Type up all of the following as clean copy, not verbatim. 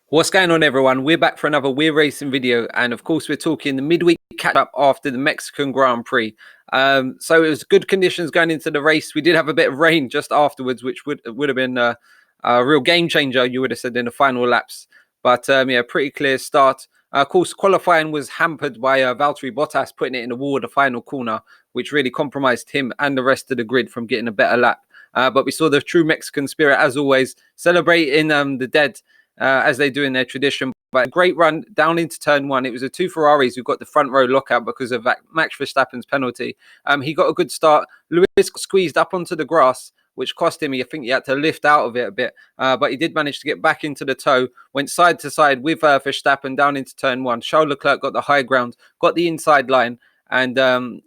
What's going on, everyone? We're back for another We're Racing video, and of course we're talking the midweek catch-up after the Mexican Grand Prix. So it was good conditions going into the race. We did have a bit of rain just afterwards, which would have been a real game changer, you would have said, in the final laps. But yeah, pretty clear start. Of course, qualifying was hampered by Valtteri Bottas putting it in the wall of the final corner, which really compromised him and the rest of the grid from getting a better lap. But we saw the true Mexican spirit, as always, celebrating the dead as they do in their tradition. But a great run down into turn one. It was the two Ferraris who got the front row lockout because of Max Verstappen's penalty. He got a good start. Lewis got squeezed up onto the grass, which cost him. I think he had to lift out of it a bit. But he did manage to get back into the tow, went side to side with Verstappen down into turn one. Charles Leclerc got the high ground, got the inside line. And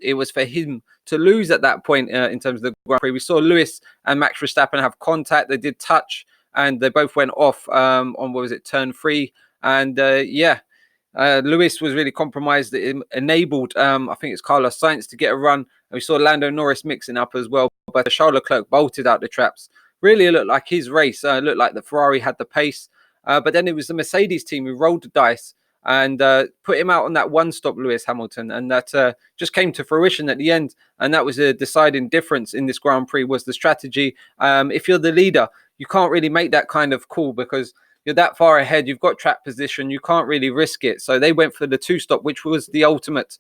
it was for him to lose at that point in terms of the Grand Prix. We saw Lewis and Max Verstappen have contact. They did touch, and they both went off on, what was it, turn three. And Lewis was really compromised. It enabled, I think it's Carlos Sainz to get a run. And we saw Lando Norris mixing up as well. But Charles Leclerc bolted out the traps. Really looked like his race. Looked like the Ferrari had the pace. But then it was the Mercedes team who rolled the dice and put him out on that one-stop, Lewis Hamilton. And that just came to fruition at the end. And that was a deciding difference in this Grand Prix, was the strategy. If you're the leader, you can't really make that kind of call because you're that far ahead. You've got track position. You can't really risk it. So they went for the two-stop, which was the ultimate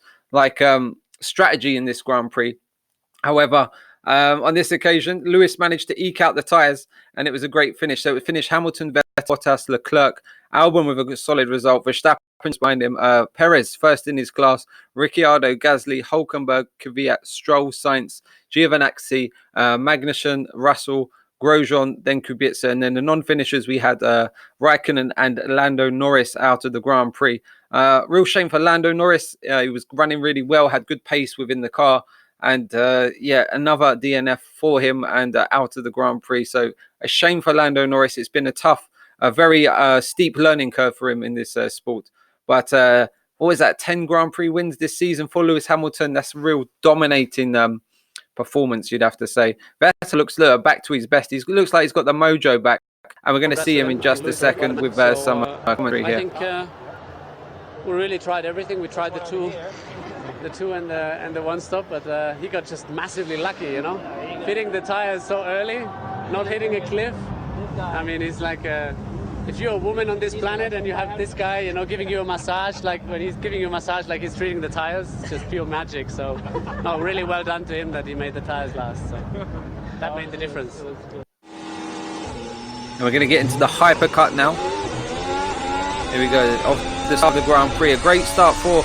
strategy in this Grand Prix. However, on this occasion, Lewis managed to eke out the tyres, and it was a great finish. So it finished Hamilton, Bottas, Leclerc, Albon with a good, solid result. Verstappen behind him, Perez first in his class, Ricciardo, Gasly, Hulkenberg, Kvyat, Stroll, Sainz, Giovinazzi, Magnussen, Russell, Grosjean, then Kubica, and then the non-finishers we had Raikkonen and Lando Norris out of the Grand Prix. Real shame for Lando Norris. He was running really well, had good pace within the car. And another DNF for him and out of the Grand Prix. So a shame for Lando Norris. It's been a very steep learning curve for him in this sport. But what was that? 10 Grand Prix wins this season for Lewis Hamilton. That's a real dominating performance, you'd have to say. Vettel looks back to his best. He looks like he's got the mojo back. And we're going to see him in just a second with some commentary here. I think we really tried everything. We tried the two and the one stop, but he got just massively lucky, hitting the tires so early, not hitting a cliff. I mean, it's like if you're a woman on this planet and you have this guy, giving you a massage, like when he's giving you a massage, like he's treating the tires, it's just pure magic. So, no, really well done to him that he made the tires last. So that made the difference. And we're going to get into the hypercut now. Here we go, off the start of the Grand Prix. A great start for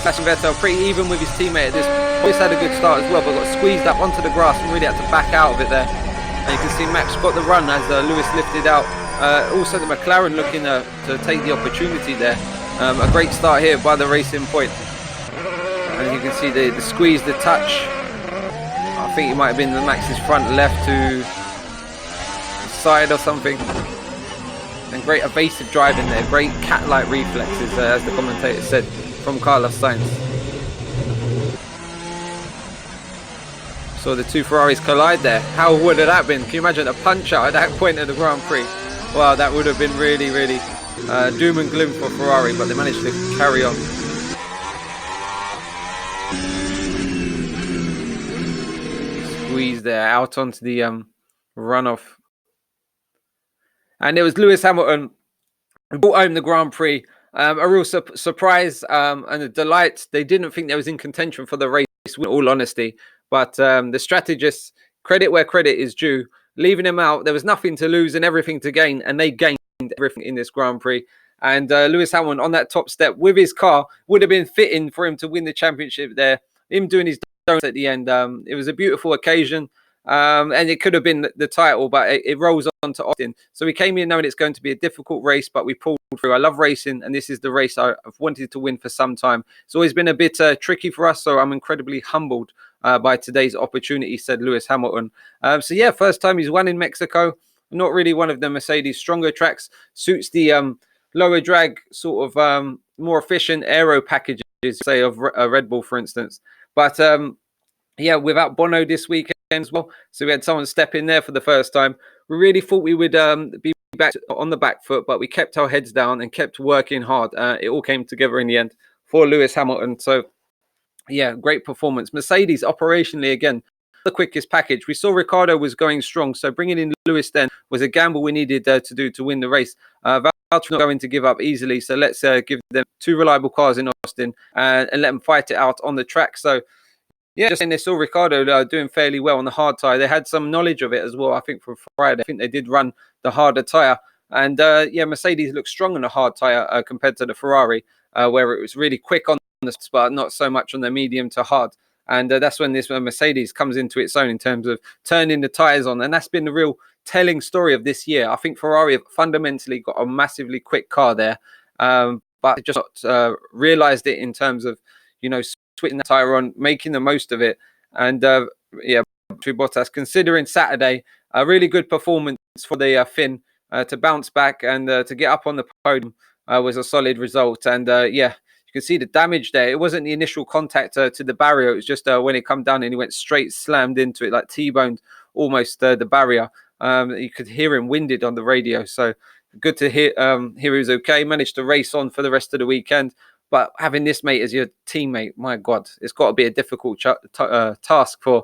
Vettel, pretty even with his teammate at this. Always had a good start as well, but got squeezed up onto the grass and really had to back out of it there. And you can see Max got the run as Lewis lifted out. Also the McLaren looking to take the opportunity there. A great start here by the Racing Point. And you can see the squeeze, the touch. I think it might have been the Max's front left to side or something. And great evasive driving there. Great cat-like reflexes, as the commentator said, from Carlos Sainz. So the two Ferraris collide there. How would have that been? Can you imagine a punch out at that point of the Grand Prix? Wow, that would have been really, really doom and gloom for Ferrari, but they managed to carry on. Squeeze there out onto the runoff. And it was Lewis Hamilton who brought home the Grand Prix. A real surprise and a delight. They didn't think they was in contention for the race, in all honesty. But the strategists, credit where credit is due, leaving him out. There was nothing to lose and everything to gain, and they gained everything in this Grand Prix. And Lewis Hamilton on that top step with his car would have been fitting for him to win the championship there. Him doing his donuts at the end. It was a beautiful occasion. And it could have been the title, but it rolls on to Austin. So we came in knowing it's going to be a difficult race, but we pulled through. I love racing, and this is the race I've wanted to win for some time. It's always been a bit tricky for us, so I'm incredibly humbled by today's opportunity, said Lewis Hamilton. First time he's won in Mexico. Not really one of the Mercedes stronger tracks. Suits the lower drag, sort of more efficient aero packages, say, of Red Bull, for instance. But without Bono this weekend as well. So we had someone step in there for the first time. We really thought we would be back on the back foot, but we kept our heads down and kept working hard. It all came together in the end for Lewis Hamilton. So yeah, great performance. Mercedes operationally again, the quickest package. We saw Ricardo was going strong, so bringing in Lewis then was a gamble we needed to do to win the race. Valtteri not going to give up easily, so let's give them two reliable cars in Austin and let them fight it out on the track. So yeah, just saying they saw Ricardo doing fairly well on the hard tyre. They had some knowledge of it as well. I think from Friday, I think they did run the harder tyre. And yeah, Mercedes looked strong on the hard tyre compared to the Ferrari, where it was really quick on the spot, not so much on the medium to hard. And that's when this Mercedes comes into its own in terms of turning the tyres on. And that's been the real telling story of this year. I think Ferrari have fundamentally got a massively quick car there, but just not realised it in terms of, switching the tyre on, making the most of it. And yeah, Bottas, considering Saturday, a really good performance for the Finn to bounce back and to get up on the podium was a solid result. And yeah, you can see the damage there. It wasn't the initial contact to the barrier. It was just when it come down and he went straight, slammed into it, like T-boned almost the barrier. You could hear him winded on the radio. So good to hear he was okay. Managed to race on for the rest of the weekend. But having this mate as your teammate, my God, it's got to be a difficult task for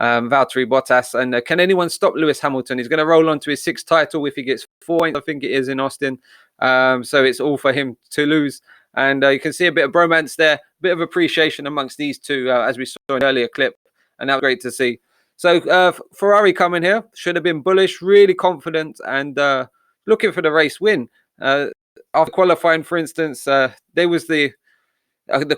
Valtteri Bottas. And can anyone stop Lewis Hamilton? He's going to roll on to his 6th title if he gets 4 points, I think it is, in Austin. So it's all for him to lose. And you can see a bit of bromance there, a bit of appreciation amongst these two, as we saw in an earlier clip. And that was great to see. So Ferrari coming here, should have been bullish, really confident, and looking for the race win. After qualifying, for instance, there was the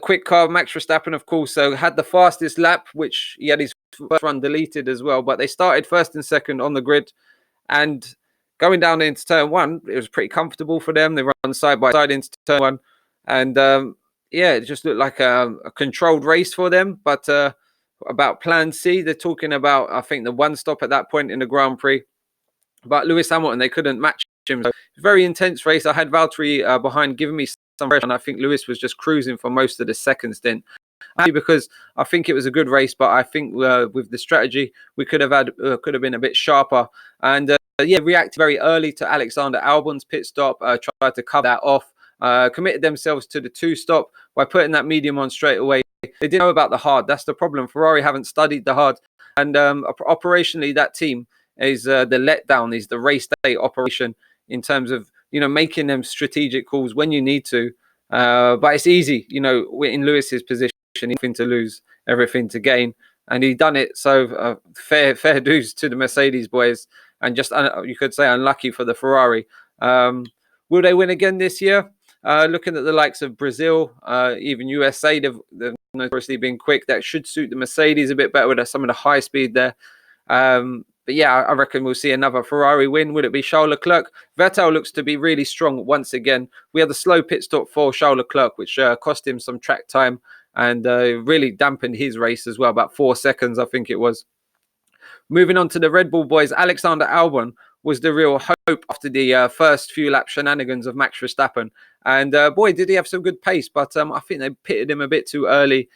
quick car, Max Verstappen, of course, so had the fastest lap, which he had his first run deleted as well. But they started first and second on the grid, and going down into turn 1, it was pretty comfortable for them. They run side by side into turn 1, and yeah, it just looked like a controlled race for them. But about Plan C, they're talking about, I think, the 1 stop at that point in the Grand Prix. But Lewis Hamilton, they couldn't match him. So very intense race. I had Valtteri behind giving me some pressure, and I think Lewis was just cruising for most of the second stint. Because I think it was a good race, but I think with the strategy we could have been a bit sharper. And yeah, reacted very early to Alexander Albon's pit stop. Tried to cover that off. Committed themselves to the 2 stop by putting that medium on straight away. They didn't know about the hard. That's the problem. Ferrari haven't studied the hard, and operationally that team is the letdown, is the race day operation in terms of making them strategic calls when you need to. But it's easy, we're in Lewis's position, nothing to lose, everything to gain, and he done it. So fair dues to the Mercedes boys, and just you could say unlucky for the Ferrari. Will they win again this year? Looking at the likes of Brazil, even USA, they've notoriously been quick. That should suit the Mercedes a bit better with some of the high speed there. But yeah, I reckon we'll see another Ferrari win. Would it be Charles Leclerc? Vettel looks to be really strong once again. We had the slow pit stop for Charles Leclerc, which cost him some track time and really dampened his race as well, about 4 seconds, I think it was. Moving on to the Red Bull boys, Alexander Albon was the real hope after the first few lap shenanigans of Max Verstappen. And boy, did he have some good pace, but I think they pitted him a bit too early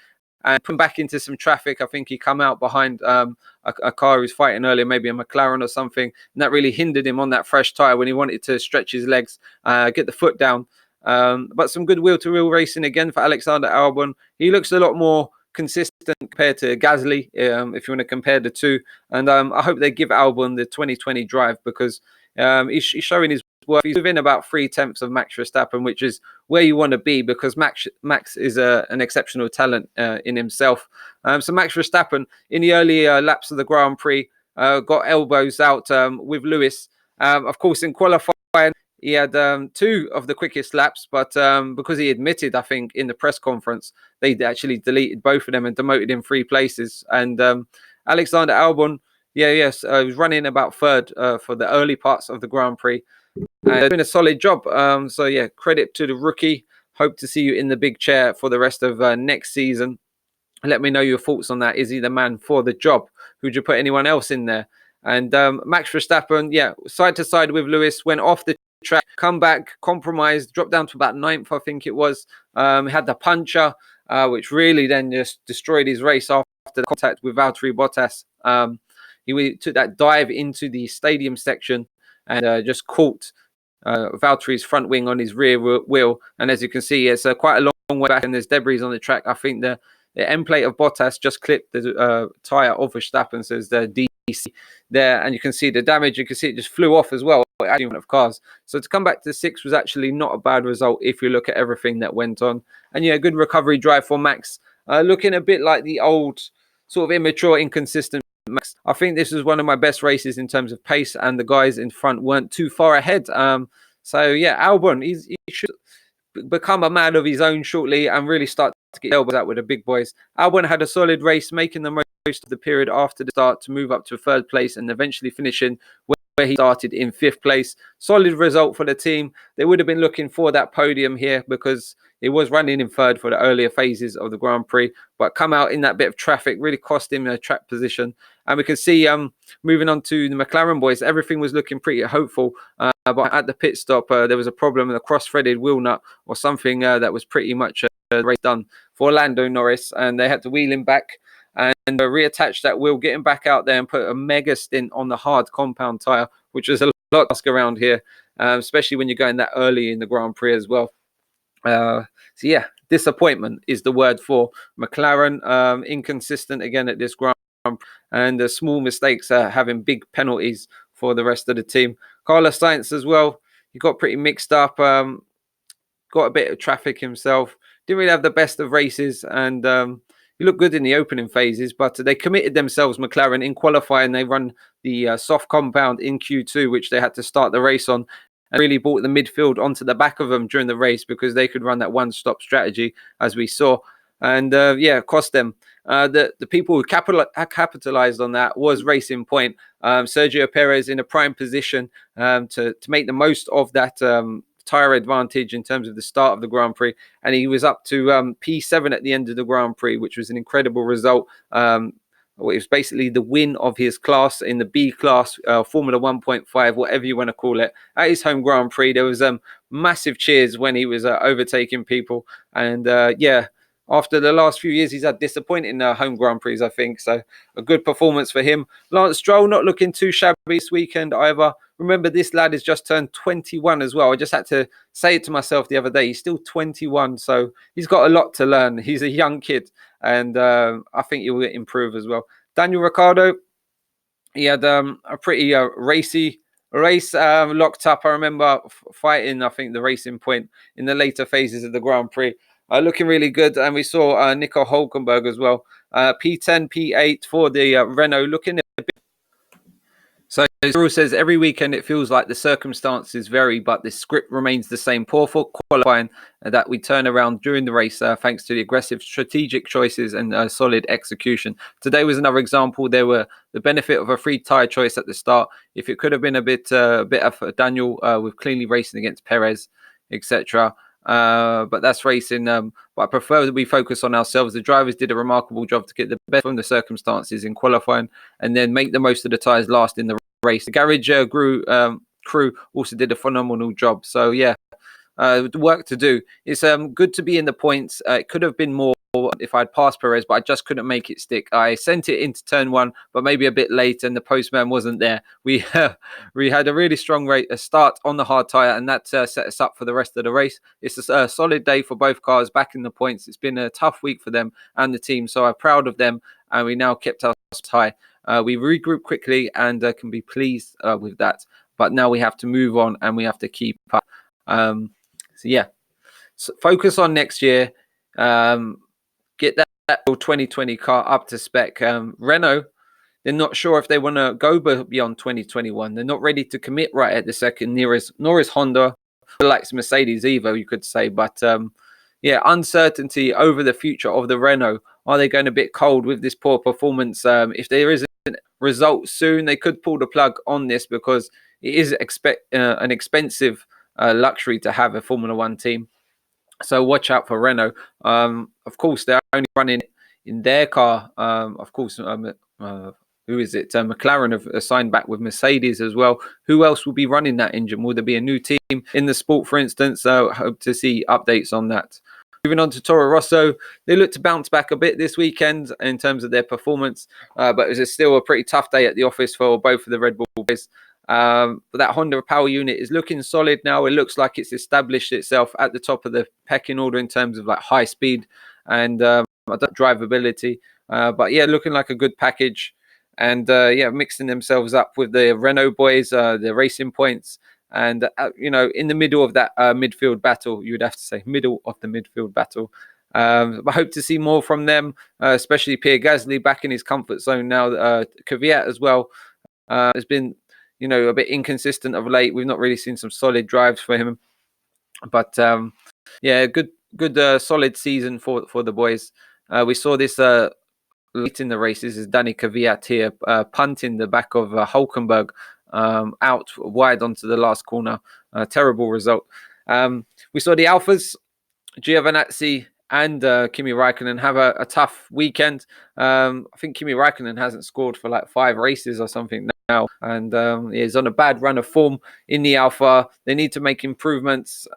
and put him back into some traffic. I think he come out behind a car he was fighting earlier, maybe a McLaren or something, and that really hindered him on that fresh tyre when he wanted to stretch his legs, get the foot down. But some good wheel-to-wheel racing again for Alexander Albon. He looks a lot more consistent compared to Gasly, if you want to compare the two. And I hope they give Albon the 2020 drive, because he's showing his worth. He's within about 3/10 of Max Verstappen, which is where you want to be, because Max is an exceptional talent in himself. So Max Verstappen, in the early laps of the Grand Prix, got elbows out with Lewis. Of course, in qualifying, he had 2 of the quickest laps, but because he admitted, I think, in the press conference, they actually deleted both of them and demoted him 3 places. And Alexander Albon, he was running about 3rd for the early parts of the Grand Prix. And doing a solid job. So yeah, credit to the rookie. Hope to see you in the big chair for the rest of next season. Let me know your thoughts on that. Is he the man for the job? Would you put anyone else in there? And Max Verstappen, side to side with Lewis, went off the track, come back, compromised, dropped down to about 9th, I think it was. Had the puncher, which really then just destroyed his race after the contact with Valtteri Bottas. He took that dive into the stadium section and just caught Valtteri's front wing on his rear wheel. And as you can see, it's quite a long way back and there's debris on the track. I think the end plate of Bottas just clipped the tyre of Verstappen, so there's the DC there, and you can see the damage. You can see it just flew off as well in front of cars. So to come back to 6 was actually not a bad result if you look at everything that went on. And yeah, good recovery drive for Max, looking a bit like the old sort of immature, inconsistent Max. I think this was one of my best races in terms of pace, and the guys in front weren't too far ahead. So yeah, Albon, he should become a man of his own shortly and really start to get elbows out with the big boys. Albon had a solid race, making the most of the period after the start to move up to 3rd place and eventually finishing where he started in 5th place. Solid result for the team. They would have been looking for that podium here because he was running in 3rd for the earlier phases of the Grand Prix, but come out in that bit of traffic really cost him a track position. And we can see, moving on to the McLaren boys, everything was looking pretty hopeful. But at the pit stop, there was a problem with a cross-threaded wheel nut or something that was pretty much the race done for Lando Norris, and they had to wheel him back and reattach that wheel, get him back out there and put a mega stint on the hard compound tyre, which is a lot to ask around here, especially when you're going that early in the Grand Prix as well. So yeah, disappointment is the word for McLaren. Inconsistent again at this Grand Prix, and small mistakes having big penalties for the rest of the team. Carlos Sainz as well, he got pretty mixed up, got a bit of traffic himself, didn't really have the best of races, and he looked good in the opening phases, but they committed themselves, McLaren, in qualifying. They run the soft compound in Q2, which they had to start the race on, and really brought the midfield onto the back of them during the race because they could run that one-stop strategy, as we saw. And yeah, cost them. The people who capitalized on that was Racing Point. Sergio Perez in a prime position to make the most of that tyre advantage in terms of the start of the Grand Prix, and he was up to P7 at the end of the Grand Prix, which was an incredible result. It was basically the win of his class in the B class, Formula 1.5, whatever you want to call it, at his home Grand Prix. There was massive cheers when he was overtaking people, and yeah, after the last few years, he's had disappointing home Grand Prix, I think. So a good performance for him. Lance Stroll not looking too shabby this weekend either. Remember, this lad has just turned 21 as well. I just had to say it to myself the other day. He's still 21, so he's got a lot to learn. He's a young kid, and I think he will improve as well. Daniel Ricciardo, he had a pretty racy race, locked up. I remember fighting, I think, the Racing Point in the later phases of the Grand Prix. Looking really good, and we saw Nico Hulkenberg as well. P10, P8 for the Renault, looking a bit. So Cyril says, every weekend it feels like the circumstances vary, but the script remains the same. Poor for qualifying that we turn around during the race thanks to the aggressive strategic choices and solid execution. Today was another example. There were the benefit of a free tyre choice at the start. If it could have been a bit of Daniel with cleanly racing against Perez, etc. But that's racing. But I prefer that we focus on ourselves. The drivers did a remarkable job to get the best from the circumstances in qualifying and then make the most of the tyres last in the race. The garage crew also did a phenomenal job. So yeah, the work to do. It's good to be in the points. It could have been more if I'd passed Perez, but I just couldn't make it stick. I sent it into turn 1, but maybe a bit late, and the postman wasn't there. We had a really strong start on the hard tyre, and that set us up for the rest of the race. It's a solid day for both cars, back in the points. It's been a tough week for them and the team, so I'm proud of them, and we now kept our high. We regrouped quickly and can be pleased with that. But now we have to move on and we have to keep up. So yeah, focus on next year. Get that 2020 car up to spec. Renault, they're not sure if they want to go beyond 2021. They're not ready to commit right at the second, nor is Honda, like Mercedes either, you could say. But yeah, uncertainty over the future of the Renault. Are they going a bit cold with this poor performance? If there isn't results soon, they could pull the plug on this because it is an expensive luxury to have a Formula One team. So watch out for Renault. Of course, they're only running in their car. Of course, who is it? McLaren have signed back with Mercedes as well. Who else will be running that engine? Will there be a new team in the sport, for instance? Hope to see updates on that. Moving on to Toro Rosso, they look to bounce back a bit this weekend in terms of their performance, but it was still a pretty tough day at the office for both of the Red Bull boys. But that Honda power unit is looking solid now. It looks like it's established itself at the top of the pecking order in terms of like high speed and drivability. But yeah, looking like a good package. And yeah, mixing themselves up with the Renault boys, the Racing Points. And, you know, in the middle of that midfield battle, you would have to say middle of the midfield battle. I hope to see more from them, especially Pierre Gasly back in his comfort zone now. Kvyat as well has been, you know, a bit inconsistent of late. We've not really seen some solid drives for him. But yeah, good solid season for the boys. We saw this late in the races is Danny Kvyat here punting the back of Hulkenberg out wide onto the last corner. Terrible result. We saw the Alphas, Giovinazzi and Kimi Raikkonen have a tough weekend. I think Kimi Raikkonen hasn't scored for like 5 races or something now, and he's on a bad run of form in the Alpha. They need to make improvements.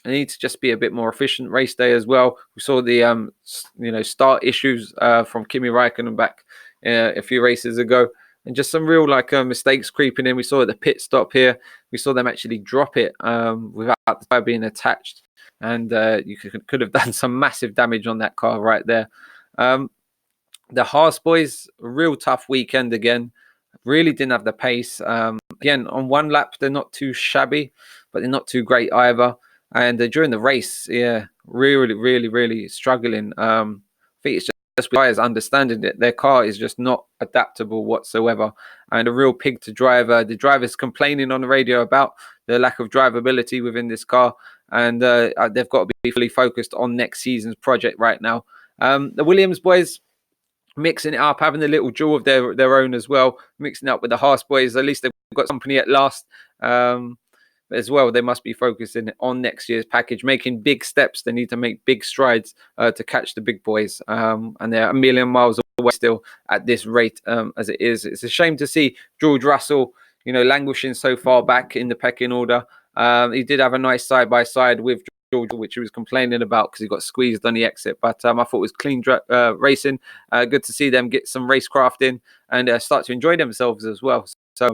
They need to just be a bit more efficient race day as well. We saw the you know, start issues from Kimi Raikkonen back a few races ago, and just some real like mistakes creeping in. We saw at the pit stop here, we saw them actually drop it without the tire being attached, and you could have done some massive damage on that car right there. The Haas boys, a real tough weekend again. Really didn't have the pace. Again, on one lap, they're not too shabby, but they're not too great either. And during the race, yeah, really struggling. I think it's just guys understanding that their car is just not adaptable whatsoever, and a real pig to drive. The driver's complaining on the radio about the lack of drivability within this car, and they've got to be fully focused on next season's project right now. The Williams boys, mixing it up, having a little jewel of their own as well, mixing up with the Haas boys. At least they've got company at last. As well, they must be focusing on next year's package, making big steps. They need to make big strides to catch the big boys, and they're a million miles away still at this rate as it is. It's a shame to see George Russell, you know, languishing so far back in the pecking order. He did have a nice side-by-side with George, which he was complaining about because he got squeezed on the exit, but I thought it was clean racing. Good to see them get some racecraft in and start to enjoy themselves as well. So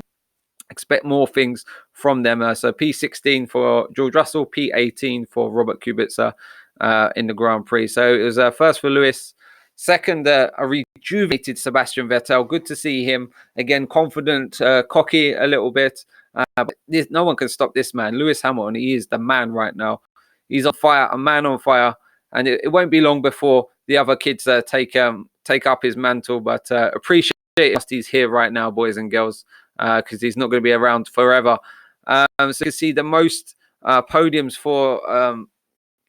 expect more things from them. So P16 for George Russell, P18 for Robert Kubica in the Grand Prix. So it was first for Lewis, second a rejuvenated Sebastian Vettel. Good to see him again, confident, cocky a little bit. But no one can stop this man, Lewis Hamilton. He is the man right now. He's on fire, a man on fire, and it won't be long before the other kids take up his mantle. But appreciate it. He's here right now, boys and girls, because he's not going to be around forever. So you can see the most podiums for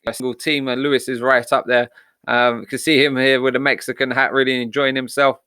a single team, and Lewis is right up there. You can see him here with a Mexican hat, really enjoying himself.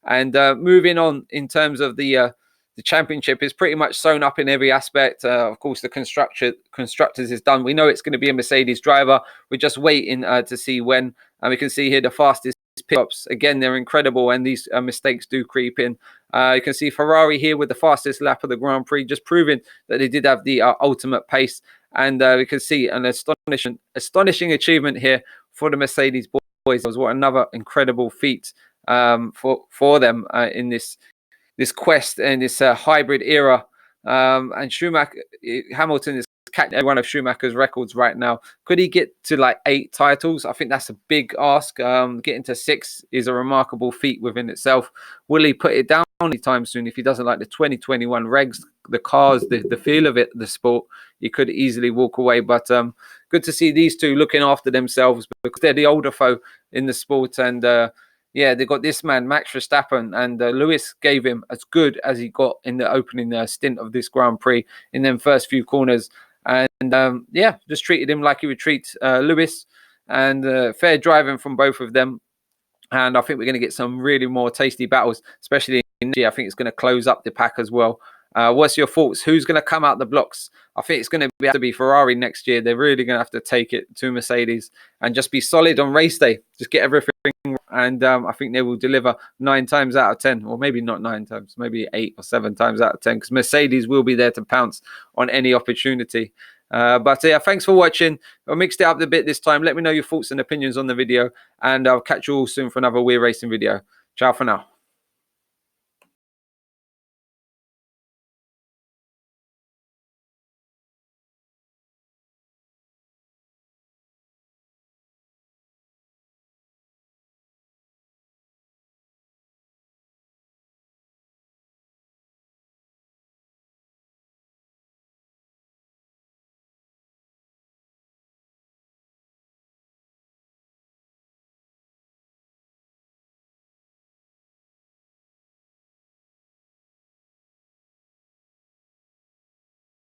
And moving on in terms of the championship is pretty much sewn up in every aspect. Of course, the constructors is done. We know it's going to be a Mercedes driver. We're just waiting to see when. And we can see here the fastest pit-stops. Again, they're incredible, and these mistakes do creep in. You can see Ferrari here with the fastest lap of the Grand Prix, just proving that they did have the ultimate pace. And we can see an astonishing achievement here for the Mercedes boys. It was what another incredible feat for them in this quest and this hybrid era. And Hamilton is catching one of Schumacher's records right now. Could he get to like 8 titles? I think that's a big ask. Getting to 6 is a remarkable feat within itself. Will he put it down anytime soon if he doesn't like the 2021 regs, the cars, the feel of it, the sport? He could easily walk away. But good to see these two looking after themselves because they're the older foe in the sport. And yeah, they got this man, Max Verstappen, and Lewis gave him as good as he got in the opening stint of this Grand Prix in them first few corners. And yeah, just treated him like he would treat Lewis, and fair driving from both of them. And I think we're going to get some really more tasty battles, especially in India. I think it's going to close up the pack as well. What's your thoughts? Who's going to come out the blocks? I think it's going to have to be Ferrari next year. They're really going to have to take it to Mercedes and just be solid on race day. Just get everything. And I think they will deliver 9 times out of 10, or maybe not 9 times, maybe 8 or 7 times out of 10, because Mercedes will be there to pounce on any opportunity. But yeah, thanks for watching. I mixed it up a bit this time. Let me know your thoughts and opinions on the video, and I'll catch you all soon for another We're Racing video. Ciao for now.